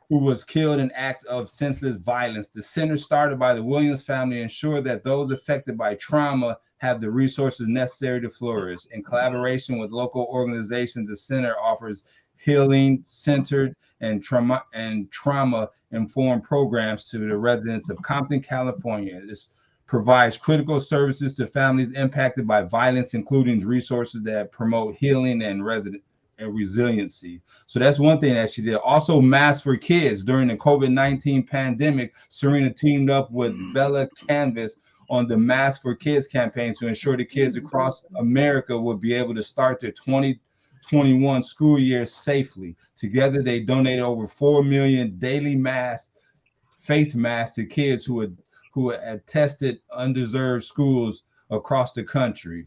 who was killed in an act of senseless violence. The center, started by the Williams family, ensured that those affected by trauma have the resources necessary to flourish. In collaboration with local organizations, the center offers healing-centered and trauma-informed programs to the residents of Compton, California. This provides critical services to families impacted by violence, including resources that promote healing and resiliency. So that's one thing that she did. Also, Masks for Kids. During the COVID-19 pandemic, Serena teamed up with Bella Canvas on the Masks for Kids campaign to ensure the kids across America would be able to start their 2021 school year safely. Together, they donated over 4 million daily face masks to kids who had tested undeserved schools across the country.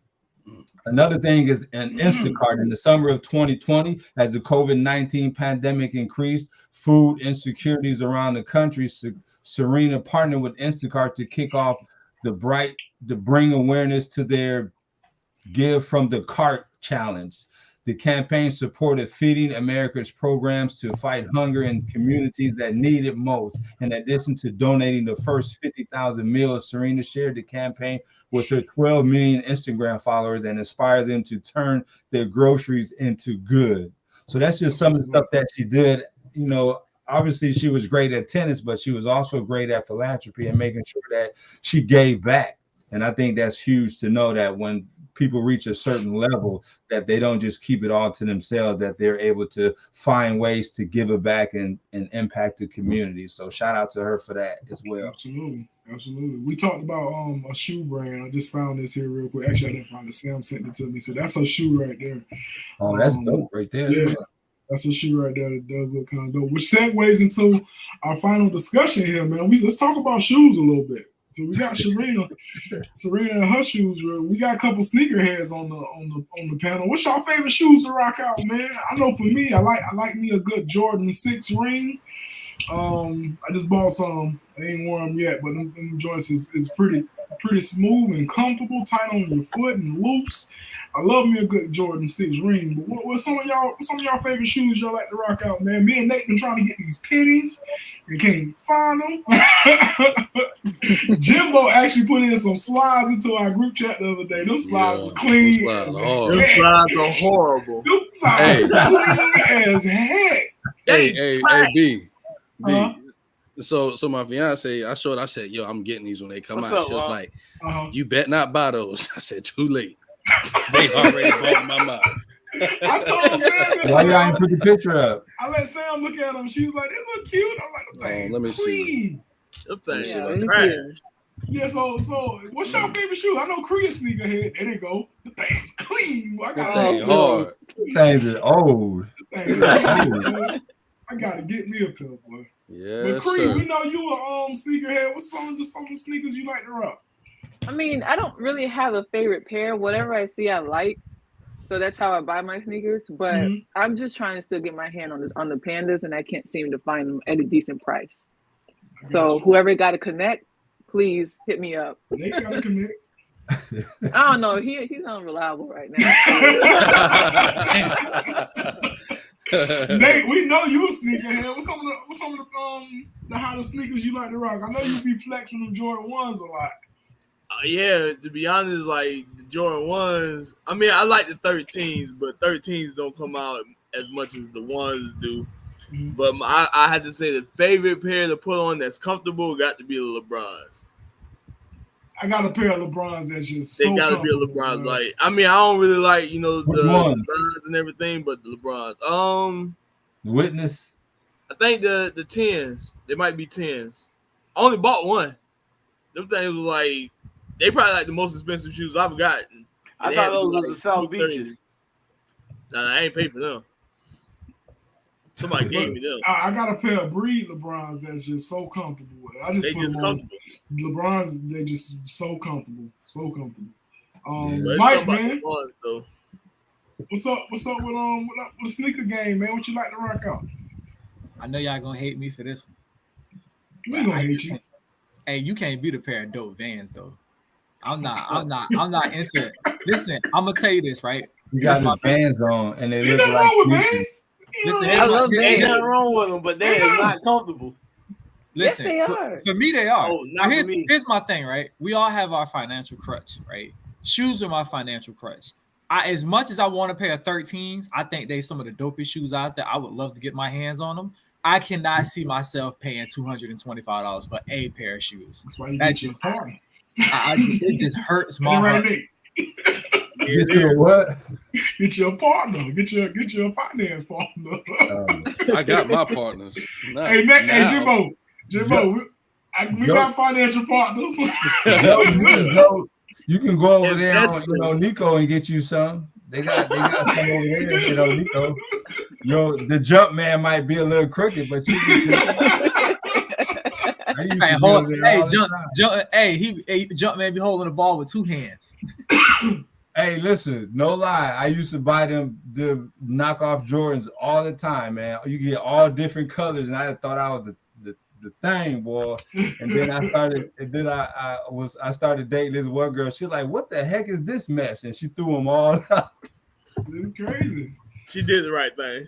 Another thing is an Instacart. In the summer of 2020, as the COVID-19 pandemic increased food insecurities around the country, Serena partnered with Instacart to kick off to bring awareness to their Give from the Cart challenge. The campaign supported Feeding America's programs to fight hunger in communities that need it most. In addition to donating the first 50,000 meals, Serena shared the campaign with her 12 million Instagram followers and inspired them to turn their groceries into good. So that's just some of the stuff that she did. You know, obviously she was great at tennis, but she was also great at philanthropy and making sure that she gave back. And I think that's huge to know that when people reach a certain level, that they don't just keep it all to themselves, that they're able to find ways to give it back and impact the community. So shout out to her for that as well. Absolutely. We talked about a shoe brand. I just found this here real quick. Actually, I didn't find it. Sam sent it to me. So that's a shoe right there. Oh, that's dope right there. Yeah. That's a shoe right there. It does look kind of dope. Which segues into our final discussion here, man. Let's talk about shoes a little bit. So we got Serena and her shoes. We got a couple sneakerheads on the panel. What's your favorite shoes to rock out, man? I know for me, I like me a good Jordan 6 ring. I just bought some. I ain't worn them yet, but them joints is pretty smooth and comfortable, tight on your foot and loose. I love me a good Jordan 6 ring. But what's some of y'all favorite shoes y'all like to rock out, man? Me and Nate been trying to get these pennies. We can't find them. Jimbo actually put in some slides into our group chat the other day. Those slides were clean. Those slides are horrible. Those slides clean as heck. Hey, B. So my fiance, I said, yo, I'm getting these when they come out. She was like, you bet not buy those. I said, too late. They already bought my mouth. I told Sam this. Why y'all ain't put the picture up? I let Sam look at them. She was like, they look cute. I'm like, let me see. Them things are trash. Yeah, so what's your favorite shoe? I know Korea's sneakerhead. There they go. The thing's clean. I got hard. Things is old. I gotta get me a pair, boy. Yeah, but Cree, we know you a sneakerhead. What's some of the sneakers you like to rock? I mean, I don't really have a favorite pair. Whatever I see, I like. So that's how I buy my sneakers. But I'm just trying to still get my hand on the Pandas, and I can't seem to find them at a decent price. So whoever got to connect, please hit me up. They got to connect. I don't know. He's unreliable right now. Nate, we know you a sneakerhead. What's some of the hottest sneakers you like to rock? I know you be flexing them Jordan 1s a lot. Yeah, to be honest, like the Jordan 1s, I mean, I like the 13s, but 13s don't come out as much as the 1s do. Mm-hmm. But I had to say the favorite pair to put on that's comfortable got to be the LeBrons. I got a pair of LeBrons that's just they got to be a LeBrons. Like, I mean, I don't really like, the LeBrons and everything, but the LeBrons. Witness. I think the 10s. They might be 10s. I only bought one. Them things was like, they probably like the most expensive shoes I've gotten. I thought those was the South Beaches. Nah, I ain't paid for them. Somebody gave me them. I got a pair of Breed LeBrons that's just so comfortable. I just put them on. LeBrons, they just so comfortable. So comfortable. Mike, man. What's up with the sneaker game, man? What you like to rock out? I know y'all gonna hate me for this one. We gonna hate you. Hey, you can't beat a pair of dope Vans though. I'm not into it. Listen, I'm gonna tell you this, right? You got the Vans on and they look like listen, I love Vans. Ain't nothing wrong with them, but they are not comfortable. Listen, yes, they are. For me, they are. Oh, now, here's my thing, right? We all have our financial crutch, right? Shoes are my financial crutch. As much as I want a pair of 13s, I think they some of the dopest shoes out there. I would love to get my hands on them. I cannot see myself paying $225 for a pair of shoes. That's why you get your partner. It just hurts my heart. Get your what? Get your partner. Get your finance partner. I got my partners. Hey, Jimbo, we got financial partners. You can go over there on Nico and get you some. They got some over there, Nico. The jump man might be a little crooked, but you jump man be holding the ball with two hands. Hey, listen, no lie. I used to buy them the knockoff Jordans all the time, man. You get all different colors, and I thought I was the thing, boy. And then I started dating this one girl. She like, what the heck is this mess? And she threw them all out. It's crazy. She did the right thing.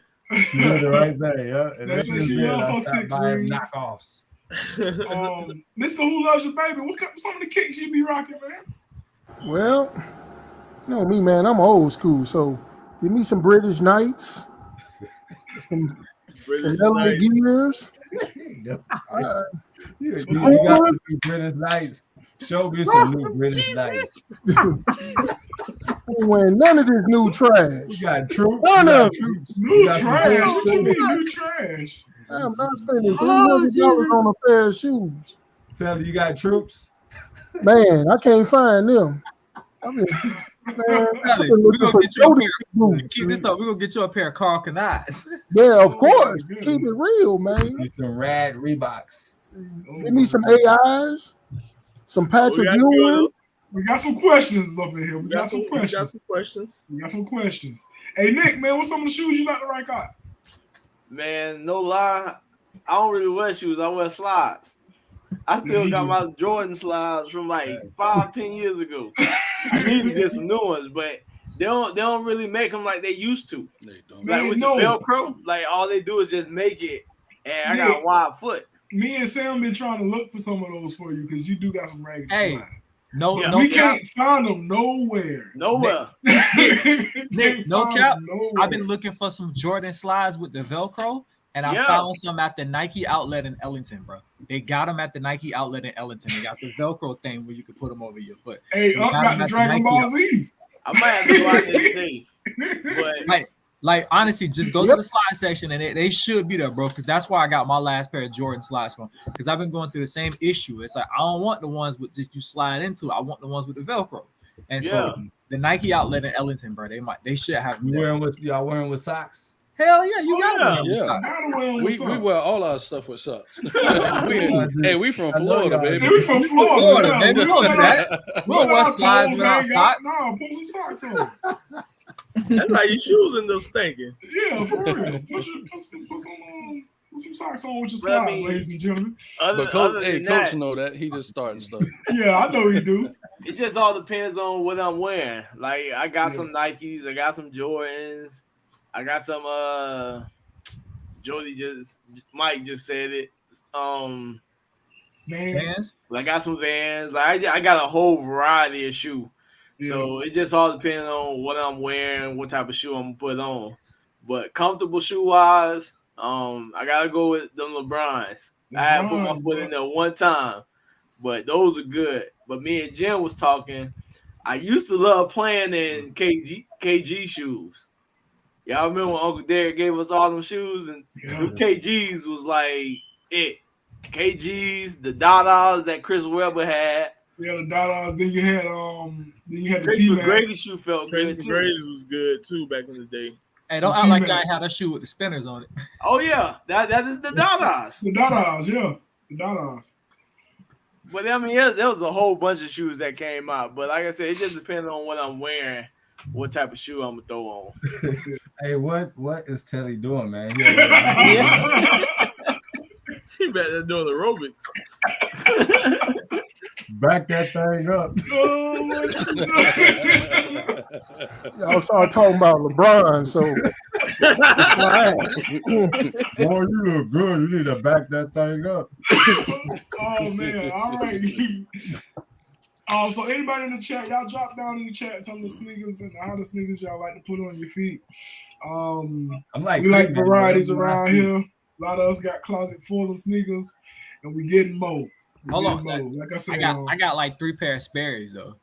She did the right thing, yeah. And That's what she love her 6 rings. Knockoffs. Mr. Who Loves Your Baby? What some of the kicks you be rocking, man? Well, you know me, man. I'm old school, so give me some British Knights, some Melody Gears. You got to do British Knights. Show me some new British Knights. When none of this new trash. You got troops. None of New trash. What you mean new trash? I'm not spending $300 on a pair of shoes. Tell you got troops. Man, I can't find them. We're gonna get you a pair. Keep this up. We're gonna get you a pair of Carl Knights. Yeah, of course. Keep it real, man. Get some rad Reeboks. Give me some AIs, some Patrick Ewing. We got some questions up in here. We got some questions. Hey, Nick, man, what's some of the shoes you like to rank out? Man, no lie, I don't really wear shoes. I wear slides. I still got my Jordan slides from like 5-10 years ago. I need to get some new ones, but they don't really make them like they used to. They don't. Like with the Velcro, like all they do is just make it, and I got a wide foot. Me and Sam been trying to look for some of those for you because you do got some ragged slides. No, we can't find them nowhere. Nick, no cap. I've been looking for some Jordan slides with the Velcro, and I found some at the Nike outlet in Ellington, bro. They got them at the Nike outlet in Ellington. They got the Velcro thing where you can put them over your foot. Hey, I got the Dragon Ball Z. I might have to watch this thing, but like honestly, just go to the slide section and they should be there, bro. Because that's where I got my last pair of Jordan slides from. Because I've been going through the same issue. It's like I don't want the ones with just you slide into. I want the ones with the Velcro. And so the Nike outlet in Ellington, bro, they should have. Y'all wearing with socks? Hell yeah, you got it. We wear all our stuff with socks. we from Florida, baby. We from Florida, baby. We don't do that. We don't wear slides without socks. No, put some socks on. That's how your shoes end up stinking. Yeah, for real. Put some socks on with your slides, ladies and gentlemen. But Coach know that. He just starting stuff. Yeah, I know he do. It just all depends on what I'm wearing. Like I got some Nikes, I got some Jordans, I got some Mike just said it. Vans. I got some Vans. Like I got a whole variety of shoes. Yeah. So it just all depends on what I'm wearing, what type of shoe I'm gonna put on. But comfortable shoe wise, I gotta go with them LeBrons. I had put my foot in there one time, but those are good. But me and Jim was talking. I used to love playing in KG shoes. Y'all remember when Uncle Derek gave us all them shoes, and the KGs was like it. KGs, the Dadas that Chris Webber had. Yeah, the Dadas. Then you had the Tracy McGrady shoe felt good too. McGrady was good too back in the day. Hey, don't act like I had a shoe with the spinners on it. Oh yeah, that is the Dadas. The Dadas, yeah, the Dadas. But I mean, there was a whole bunch of shoes that came out. But like I said, it just depends on what I'm wearing, what type of shoe I'm gonna throw on. Hey, what is Telly doing, man? He better than doing aerobics. Back that thing up. Y'all started talking about LeBron, so boy, you look good. You need to back that thing up. Oh man, all right. So anybody in the chat, y'all drop down in the chat some of the sneakers and how the sneakers y'all like to put on your feet. We like varieties around here. A lot of us got closet full of sneakers, and we getting more. Hold on, like I said, I got like 3 pair of Sperry's though.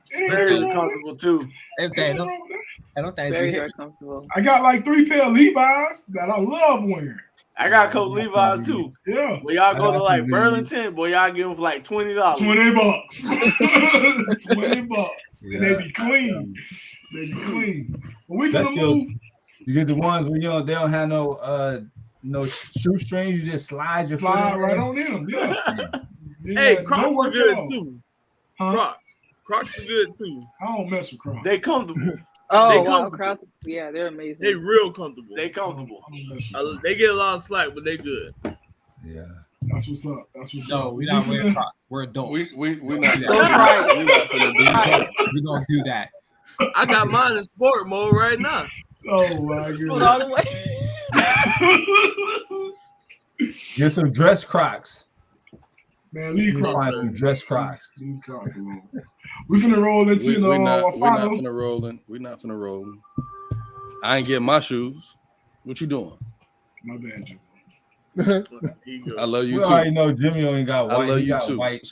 Sperry's are comfortable too. I don't think Sperry's are comfortable. I got like 3 pair of Levi's that I love wearing. I got a couple Levi's too. Yeah. When y'all go to like Burlington, boy, y'all give them for like $20. $20. $20. Yeah. And they be clean. When we gonna move. You get the ones when they don't have no shoestrings. You just slide your foot right on in them. Yeah. Hey, Crocs are good too. Huh? Crocs are good too. I don't mess with Crocs. They comfortable. Crocs. Yeah, they're amazing. They real comfortable. They comfortable. They get a lot of slack, but they good. Yeah. That's what's up. No, we're not wearing Crocs. We're adults. We're not. We don't do that. I got mine in sport mode right now. Oh my Pull all goodness. the way. Get some dress Crocs. Man, leave No, Crocs Find sir. some dress Crocs. Leave Crocs alone. We finna roll into We're not our final. finna rolling. We're not finna roll. I ain't getting my shoes. What you doing? My bad, Joe. Here you go. I love you We too. already know Jimmy only got white. I love He you got too. white.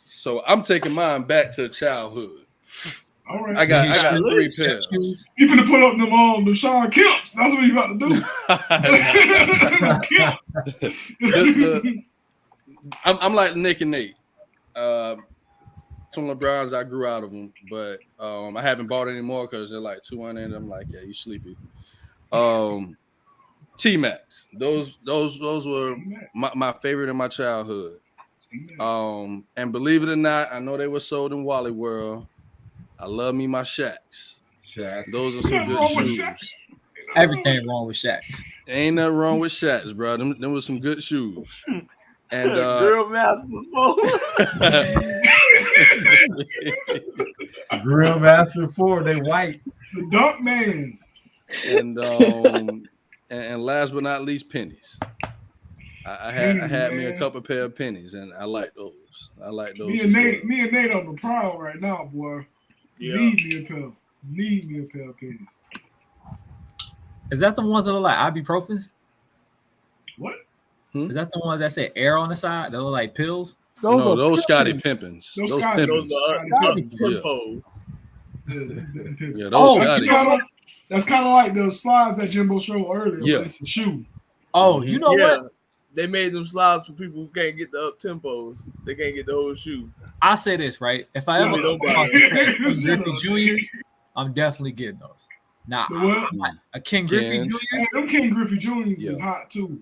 So I'm taking mine back to childhood. All right. I got Shoes? 3 pairs. Shoes? You finna put up them Sean Kemps. That's what you about to do. Kemps. I'm like Nick and Nate. Some LeBrons, I grew out of them, but I haven't bought any more because they're like 200. I'm like, yeah, you sleepy. T-Max. Those were my favorite in my childhood. And believe it or not, I know they were sold in Wally World. I love me my Shaqs. Those are some good shoes. Everything wrong with Shaqs. Ain't nothing wrong with Shaqs, bro. Them was some good shoes. And Grill Masters, Grill Master 4, they white. The Dunk Mans. And last but not least, pennies. I had me a couple pair of pennies, and I like those. Me and Nate on the prowl right now, boy. Yeah. Need me a pair of pennies. Is that the ones that look like ibuprofens? What? Is that the ones that say air on the side? That look like pills? Those Scotty Pimpins. Those Those Scotty- Pimpins. Those are tempos. Yeah, those Scotty. That's kind of like the slides that Jimbo showed earlier. Yeah. But it's a shoe. Oh, you know what? They made them slides for people who can't get the up tempos. They can't get the whole shoe. I say this, right? If I ever don't come across Griffey Juniors, I'm definitely getting those. Now, The what? a King Griffey Kens. Jr. Hey, them King Griffey Juniors is Yeah. hot too.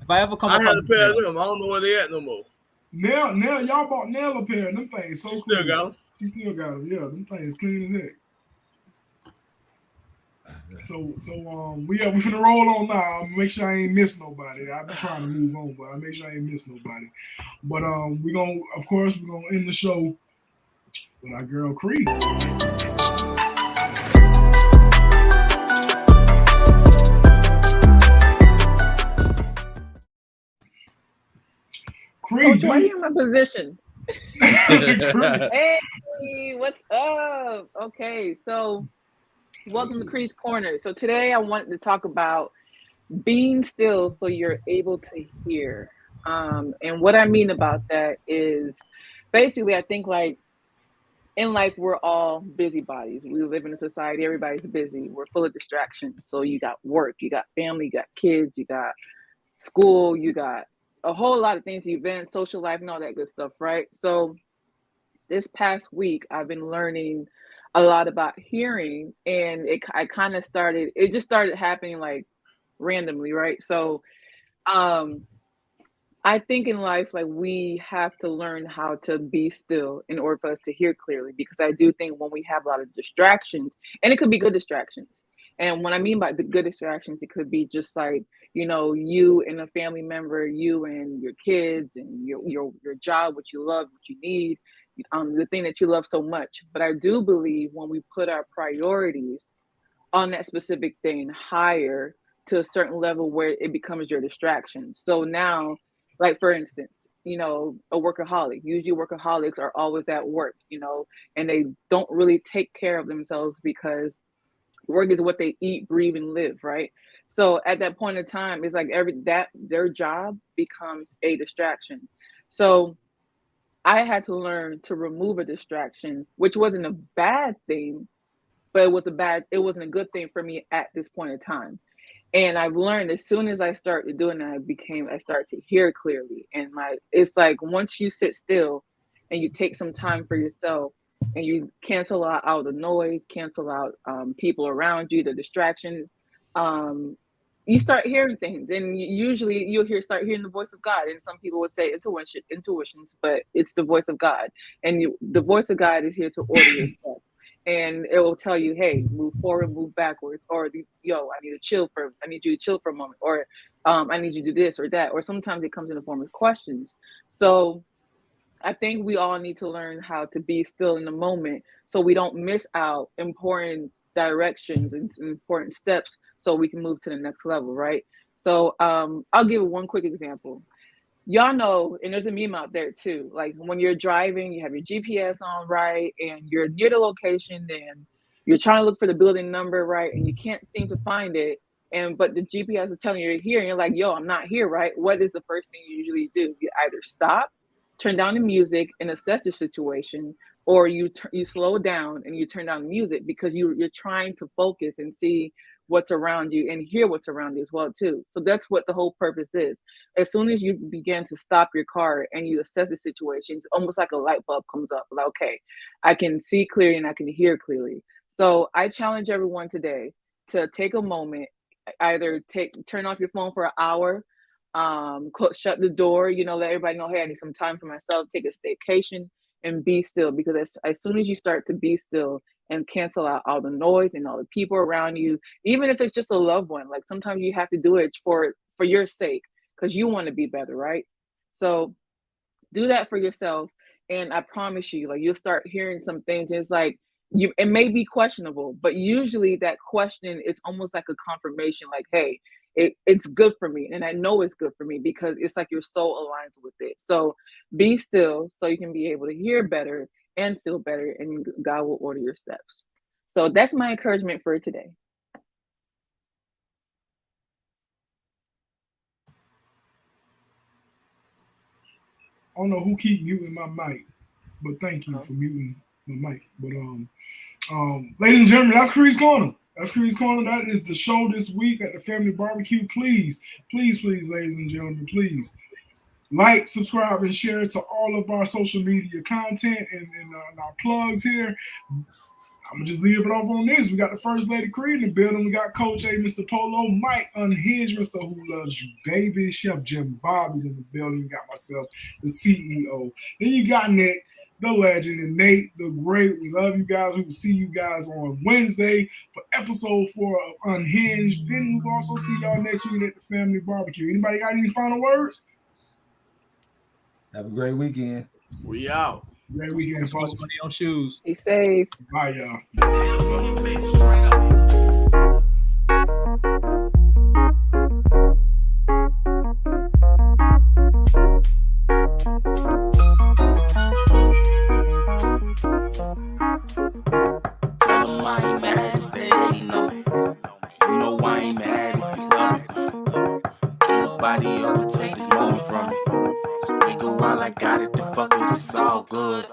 If I ever come I across had a pair of them. I don't know where they at no more. Nell, y'all bought Nell a pair of them things. So She still clean. got them. She still got them. Yeah, them things clean as heck. So we finna roll on now. Make sure I ain't miss nobody. I've been trying to move on, but I make sure I ain't miss nobody. But we're gonna end the show with our girl Creed. Creed, Why are you in my position? Creed. Hey, what's up? Okay, so welcome to Creed's Corner. So today I wanted to talk about being still so you're able to hear. And what I mean about that is basically I think like in life we're all busybodies. We live in a society, everybody's busy. We're full of distractions. So you got work, you got family, you got kids, you got school, you got a whole lot of things, events, social life, and all that good stuff, right? So this past week, I've been learning a lot about hearing, and it just started happening like randomly, right? So I think in life, like we have to learn how to be still in order for us to hear clearly, because I do think when we have a lot of distractions, and it could be good distractions. And what I mean by the good distractions, it could be just like, you and a family member, you and your kids and your job, what you love, what you need, the thing that you love so much. But I do believe when we put our priorities on that specific thing higher to a certain level where it becomes your distraction. So now, like for instance, a workaholic, usually workaholics are always at work, and they don't really take care of themselves because work is what they eat, breathe, and live, right? So at that point in time, it's like their job becomes a distraction. So I had to learn to remove a distraction, which wasn't a bad thing, but it wasn't a good thing for me at this point in time. And I've learned as soon as I started doing that, I started to hear clearly. And it's like once you sit still and you take some time for yourself, and you cancel out the noise, cancel out people around you, the distractions, you start hearing things. And usually you'll start hearing the voice of God. And some people would say intuitions, but it's the voice of God. And the voice of God is here to order your steps. And it will tell you, hey, move forward, move backwards, or I need you to chill for a moment, or I need you to do this or that. Or sometimes it comes in the form of questions. So I think we all need to learn how to be still in the moment so we don't miss out important directions and important steps so we can move to the next level, right? So I'll give one quick example. Y'all know, and there's a meme out there too, like when you're driving, you have your GPS on, right, and you're near the location and you're trying to look for the building number, right, and you can't seem to find it, but the GPS is telling you you're here, and you're like, yo, I'm not here, right? What is the first thing you usually do? You either stop, turn down the music and assess the situation, or you slow down and you turn down the music because you're trying to focus and see what's around you and hear what's around you as well too. So that's what the whole purpose is. As soon as you begin to stop your car and you assess the situation, it's almost like a light bulb comes up. Like, okay, I can see clearly and I can hear clearly. So I challenge everyone today to take a moment, either turn off your phone for an hour, shut the door, let everybody know, hey, I need some time for myself, take a staycation and be still, because as soon as you start to be still and cancel out all the noise and all the people around you, even if it's just a loved one, like sometimes you have to do it for your sake because you want to be better, right? So do that for yourself, and I promise you, like, you'll start hearing some things. It's like it may be questionable, but usually that question, it's almost like a confirmation, like, hey, it's good for me, and I know it's good for me because it's like your soul aligns with it. So be still so you can be able to hear better and feel better, and God will order your steps. So that's my encouragement for today. I don't know who keep muting my mic, but thank you for muting my mic. But ladies and gentlemen, that's Creed's Corner. That's Creed's Corner. That is the show this week at the Family Barbecue. Please, please, please, ladies and gentlemen, please like, subscribe, and share to all of our social media content and our plugs here. I'm going to just leave it off on this. We got the First Lady Creed in the building. We got Coach A, Mr. Polo, Mike Unhinged, Mr. Who Loves You, Baby, Chef Jim Bobby's in the building. You got myself, the CEO. Then you got Nick, the legend, and Nate, the great. We love you guys. We will see you guys on Wednesday for episode 4 of Unhinged. Then we'll also see y'all next week at the Family Barbecue. Anybody got any final words? Have a great weekend. We out. Great weekend, folks. Money on shoes. Be safe. Bye, y'all. Tell them I ain't mad if they know. You know I ain't mad if you love it. Can't nobody overtake this moment from me. So we go while I got it, the fuck it, it's all good.